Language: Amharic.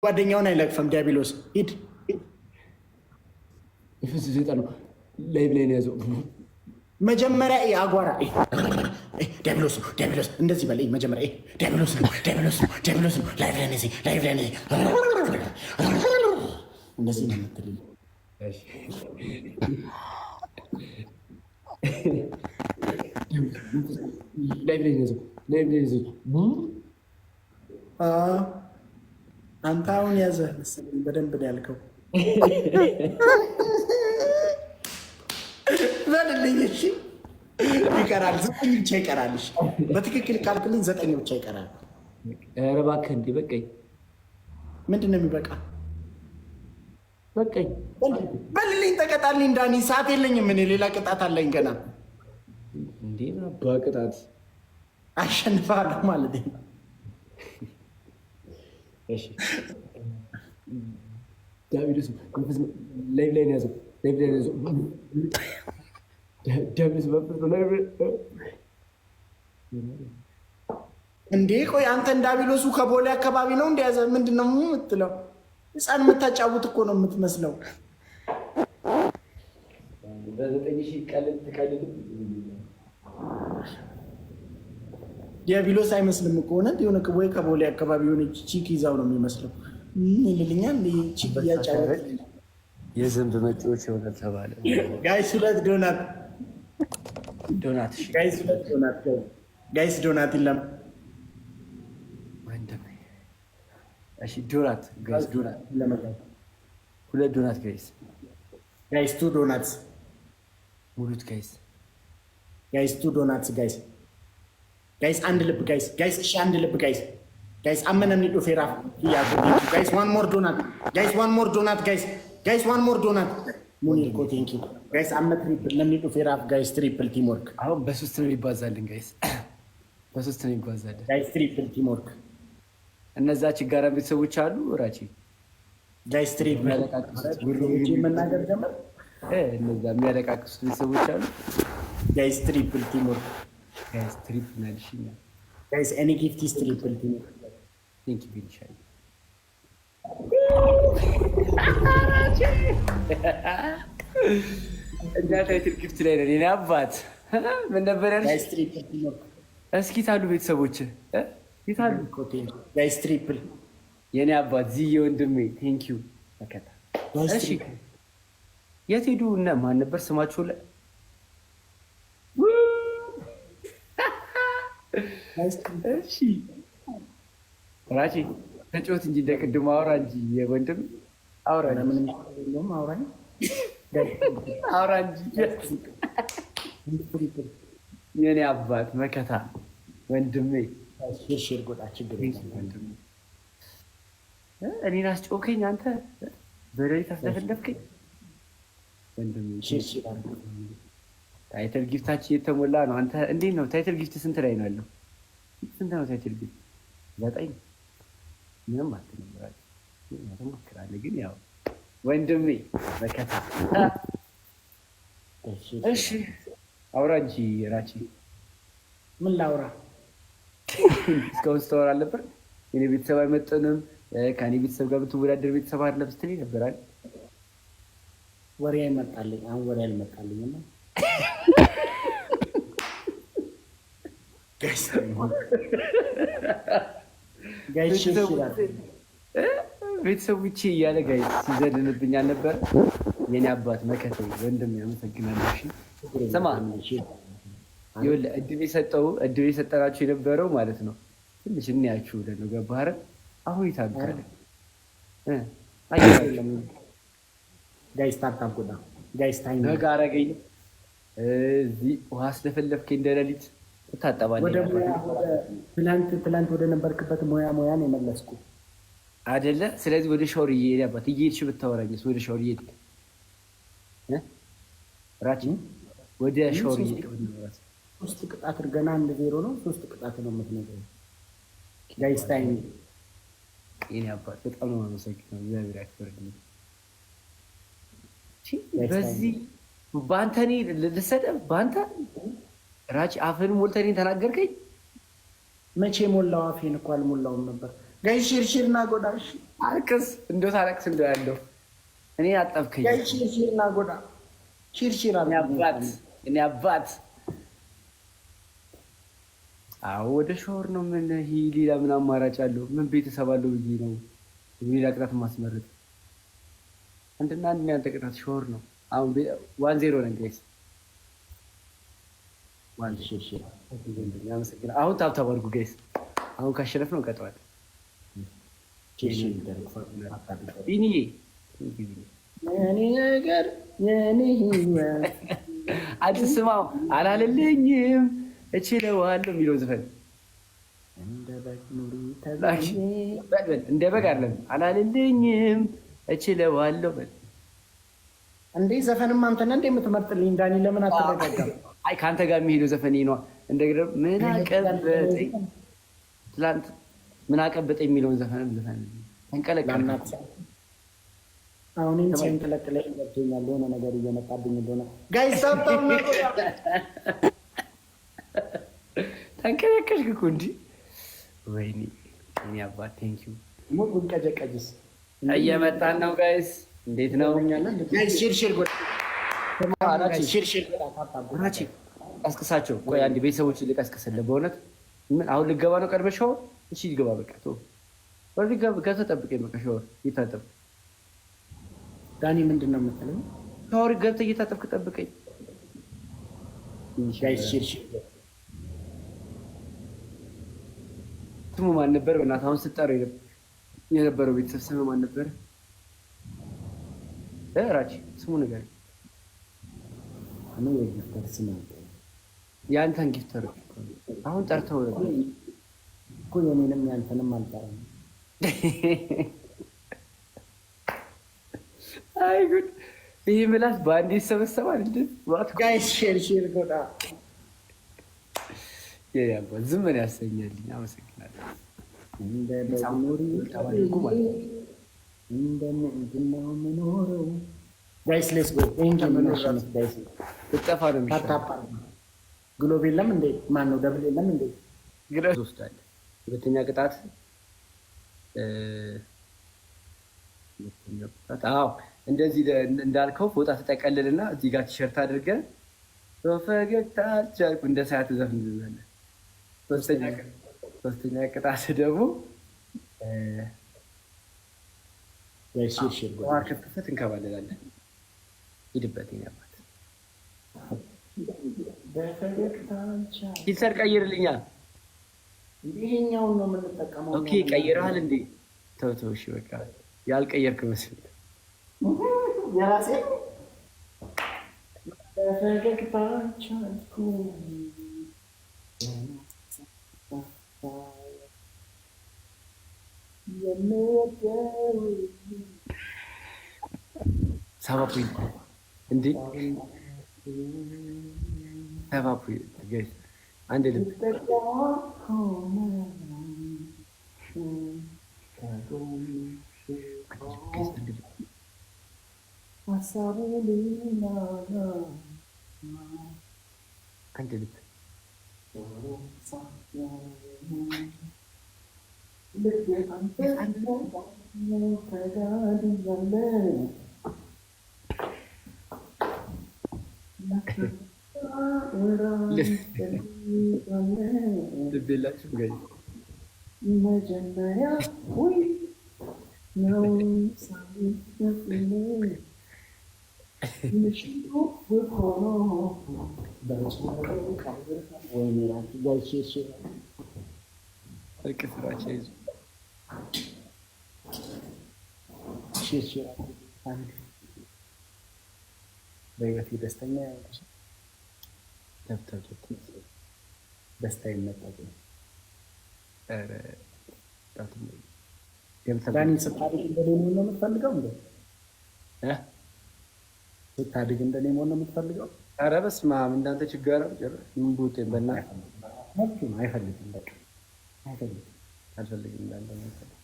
ጓደኛውን አይለቅፍም ዲያብሎስ። ሂድ ላይ ብላይ ነው ያዘው። መጀመሪያ አጓራ ዲያብሎስ ነው ዲያብሎስ እንደዚህ በላይ መጀመሪያ ዲያብሎስ ነው ዲያብሎስ ነው ዲያብሎስ ነው ላይቭ ላይ ነዚህ እንደዚህ ነው የምትልኝ። ላይ ብላይ ነው ያዘው። ላይ ብላይ ነው ያዘው። አንተ አሁን ያዘህ መሰለኝ በደንብ ነው ያልከው። በልልኝ እሺ። ይቀራል 9 ብቻ ይቀራል። እሺ በትክክል ካልክልኝ 9 ብቻ ይቀራል። ኧረ እባክህ እንደ በቃኝ። ምንድን ነው የሚበቃ? በቃኝ በልልኝ፣ ተቀጣልኝ። ዳኒ ሰዓት የለኝም እኔ ሌላ ቅጣት አለኝ ገና። እንዴ አባ ቅጣት አሸንፋለሁ ማለት ነው። እሺ ዳዊት ላይ ብላይ ነው ያዘው። ላይ ብላይ ነው ያዘው። እንዴ ቆይ አንተ እንዳቢሎሱ ከቦሌ አካባቢ ነው እንደያዘ ምንድን ነው የምትለው? ህፃን የምታጫውት እኮ ነው የምትመስለው። ዲያብሎስ አይመስልም እኮ ሆነ ሆነ ወይ ከቦሌ አካባቢ የሆነች ቺክ ይዛው ነው የሚመስለው። ይልልኛል ቺክ እያጫወት የዘንብ መጪዎች የሆነ ተባለ። ጋይስ 2 ዶናት ዶናት ጋይስ 2 ዶናት ጋይስ ዶናት ይለም እሺ ዶናት ጋይስ ዶናት ለመጣው 2 ዶናት ጋይስ ጋይስ 2 ዶናትስ ሙሉት ጋይስ ጋይስ 2 ዶናትስ ጋይስ ጋይስ 1 ልብ ጋይስ ጋይስ እሺ 1 ልብ ጋይስ ጋይስ አመነም ኒዶ ፌራ ያቁ ጋይስ 1 ሞር ዶናት ጋይስ 1 ሞር ዶናት ጋይስ ጋይስ 1 ሞር ዶናት ሙኒኮ ቴንክ ዩ ጋይስ አመ ትሪፕል ለምኒዶ ፌራ ጋይስ ትሪፕል ቲም ወርክ አሁን በ3 ነው ይባዛልን ጋይስ በ3 ነው ይባዛልን ጋይስ ትሪፕል ቲም ወርክ እነዛ ችጋራ ቤተሰቦች አሉ ራቺ ጋይስ ትሪፕል ጉሩጂ መናገር ጀመር እነዛ የሚያለቃቅሱት ቤተሰቦች አሉ ጋይስ ትሪፕል ቲም ወርክ ጋይስ ትሪፕል ናልሽኛ ጋይስ ኤኒ ጊፍት ኢዝ ትሪፕል ቲም ቴንክ ዩ ቢልሻይ እና ታይትል ጊፍት ላይ ነን። የኔ አባት ምን ነበር ያልሽ? ጋይስ ትሪፕል ቲም ወርክ እስኪ ታሉ ቤተሰቦች ይታሉ ጋይስ ትሪፕል የኔ አባት ዚህ ወንድሜ ቴንክ ዩ መከታ። እሺ የት ሄዱ? እና ማን ነበር ስማቸው ላይ እሺ ራቺ ተጫወት እንጂ እንደቅድሙ አውራ እንጂ የወንድም አውራ ምንም የለውም አውራኝ አውራ እንጂ የኔ አባት መከታ ወንድሜ ሽርሽር ጎጣ ችግር የለም። እኔን አስጮከኝ አንተ በሌሊት አስደፈደፍከኝ ወንድሜ። ሽርሽር ታይትል ጊፍታችን የተሞላ ነው። አንተ እንዴት ነው ታይትል ጊፍት ስንት ላይ ነው ያለው? ስንት ነው ታይትል ጊፍት? 9 ምንም አትነግራለህ ትሞክራለህ፣ ግን ያው ወንድሜ መከታ። እሺ አውራ እንጂ ራቺ። ምን ላውራ? እስካሁን ስተወራ አልነበር? የኔ ቤተሰብ አይመጥንም፣ ከኔ ቤተሰብ ጋር ብትወዳደር ቤተሰብ አይደለም ስትለኝ ነበር አይደል? ወሬ አይመጣልኝ። አሁን ወሬ አልመጣልኝም። ቤተሰቦቼ እያለ ጋይስ ሲዘልንብኝ አልነበረ? የኔ አባት መከተ ወንድም ያመሰግናለሽ። ስማ ይኸውልህ እድል የሰጠናችሁ የነበረው ማለት ነው ትንሽ እንያችሁ ብለን ነው። ገባህ አይደል? አሁን ይታገለ ጋይስ ታርታጎዳ ጋይስ ታይም ነገ አረገኝ እዚህ ውሃ ስለፈለፍከኝ እንደሌሊት ትታጠባለህ ትላንት ወደ ነበርክበት ሙያ ነው የመለስኩ አይደለ? ስለዚህ ወደ ሻወር እየሄድሽ ብታወራኝስ? ወደ ሻወር እየሄድክ ራቺ ወደ ሻወር እየሄድክ 3 ቅጣት ገና 1-0 ነው። 3 ቅጣት ነው የምትነግረው ጋይስ ታይም። የኔ አባት በጣም ነው የማመሰግነው። እግዚአብሔር ያክብርልኝ። በዚህ በአንተ እኔ ልሰደብ በአንተ ራቺ አፍህን ሞልተህ እኔን ተናገርከኝ። መቼ ሞላው? አፌን እኮ አልሞላውም ነበር ጋይስ። ሽርሽር እና ጎዳሽ አልቅስ እንደው ታለቅስ እንደው ያለው እኔ አጠብከኝ። ሺርሺርና ጎዳ ሺርሺር እኔ አባት አዎ ወደ ሻወር ነው። ምን ሌላ ምን አማራጭ አለው? ምን ቤተሰብ አለው ብዬ ነው ሌላ ቅጣት ማስመረጥ። አንድና አንድ ያንተ ቅጣት ሻወር ነው። አሁን 1-0 ነን ጋይስ። አሁን ታብታብ አድርጉ ጋይስ። አሁን ካሸነፍ ነው እንቀጠዋለን። ቢኒዬ የኔ ነገር የኔ ህይወት አትስማው አላለልኝም እችለዋለሁ የሚለው ዘፈን እንደ በግ አለን አላለልኝም እችለዋለሁ በል እንዴ። ዘፈንም አንተና እንደ የምትመርጥልኝ ዳኒ ለምን አትረጋጋም? አይ ከአንተ ጋር የሚሄደው ዘፈን ነው። እንደግረ ምን አቀበጠኝ ትላንት ምን አቀበጠኝ የሚለውን ዘፈን ተንቀለቀል። አሁንም ሲንቀለቀለኝ ገብቶኛል። የሆነ ነገር እየመጣብኝ እንደሆነ ጋይስ ሳብታው ነው ተንቀለቀልክ እኮ እንጂ ወይኔ እኔ አባት ቴንኪው ሞት ወንቀጀቀጅስ እየመጣን ነው ጋይስ። እንዴት ነው ጋይስ? ሽርሽር ጎዳ ሽርሽር ራቺ ቀስቅሳቸው። ቆይ አንድ ቤተሰቦች ልቀስቅስልህ። በእውነት ምን አሁን ልገባ ነው? ቀድመህ ሻወር እሺ፣ ይገባ በቃ ቶ ወርዲ ገብተህ ጠብቀኝ። በቃ ሻወር ይታጠብ። ዳኒ ምንድን ነው የምትለው? ሻወር ገብተህ እየታጠብክ ጠብቀኝ። ጋይስ ሽርሽር ስሙ ማን ነበር? በእናትህ አሁን ስጠራው የነበረው ቤተሰብ ስሙ ማን ነበር? ራቺ ስሙ ነገር እኔ የጊፍተር ስም የአንተን ጊፍተር አሁን ጠርተው እኮ የኔንም ያንተንም አልጠራም። አይ ጉድ! ይህ ምላስ በአንድ ይሰበሰባል። ጋይስ ሽርሽር ጎዳ ዝም ምን ያሰኛልኝ። አመሰግናለሁ። እንደምንድነው የምኖረው? ጋይስ ሌትስ ጎ ብጠፋ ነው የሚሻለው። ግሎብ የለም እንዴ? ማን ነው ደብል የለም እንዴ? ግሎብ ወስዳለህ። ሁለተኛ ቅጣት አዎ፣ እንደዚህ እንዳልከው ፎጣ ተጠቀልልና እዚህ ጋር ቲሸርት አድርገን በፈገግታ አልቻልኩ እንደ ሰዓት ዘፍንልናለን። ሶስተኛ ቅጣት ደግሞ ክፍተት እንከባለላለን። ሂድበት ያባት ፊልተር ቀይርልኛል። ይሄኛውን ነው የምንጠቀመው። ኦኬ ቀይረሃል እንዴ? ተው ተው፣ እሺ በቃ ያልቀየርክ መስል የራሴ በፈገግታ ቻልኩ ሰባ ፖይንት እንዴ? ሰባ ፖይንት ጋይስ፣ አንድ ልብ አንድ ልብ ልብ የላችሁም ጋይስ? መጀመሪያ ወይ ነው በህይወቴ ደስተኛ ደስታ ይመጣል። ዳኒ ስታድግ እንደኔ መሆን ነው የምትፈልገው? ስታድግ እንደኔ መሆን ነው የምትፈልገው? ኧረ በስመ አብ እንዳንተ ችግር በእናትህ አይፈልግም። በቃ አይፈልግም። አልፈልግም እንዳንተ